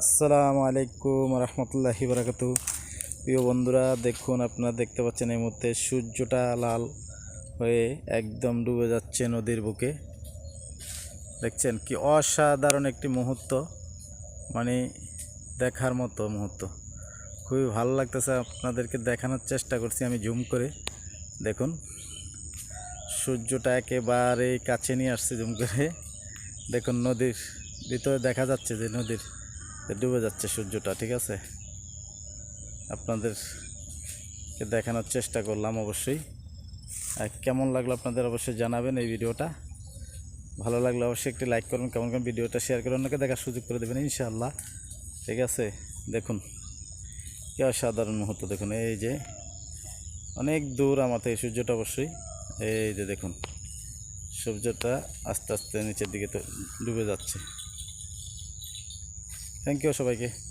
আসসালামু আলাইকুম রহমতুল্লাহি বারাকাতু। প্রিয় বন্ধুরা, দেখুন আপনারা দেখতে পাচ্ছেন এই মুহূর্তে সূর্যটা লাল হয়ে একদম ডুবে যাচ্ছে নদীর বুকে। দেখছেন কি অসাধারণ একটি মুহূর্ত, মানে দেখার মতো মুহূর্ত। খুবই ভালো লাগতেছে, আপনাদেরকে দেখানোর চেষ্টা করছি আমি জুম করে। দেখুন সূর্যটা একেবারে কাছে নিয়ে আসছে জুম করে। দেখুন নদীর ভিতরে দেখা যাচ্ছে যে নদীর ডুবে যাচ্ছে সূর্যটা। ঠিক আছে, আপনাদেরকে দেখানোর চেষ্টা করলাম। অবশ্যই কেমন লাগলো আপনাদের অবশ্যই জানাবেন। এই ভিডিওটা ভালো লাগলে অবশ্যই একটি লাইক করুন, কেমন কেমন ভিডিওটা শেয়ার করে অন্যকে দেখার সুযোগ করে দেবেন ইনশাআল্লাহ। ঠিক আছে, দেখুন কি অসাধারণ মুহূর্ত। দেখুন এই যে অনেক দূর আমার থেকে সূর্যটা, অবশ্যই এই যে দেখুন সূর্যটা আস্তে আস্তে নিচের দিকে তো ডুবে যাচ্ছে। থ্যাংক ইউ সবাইকে।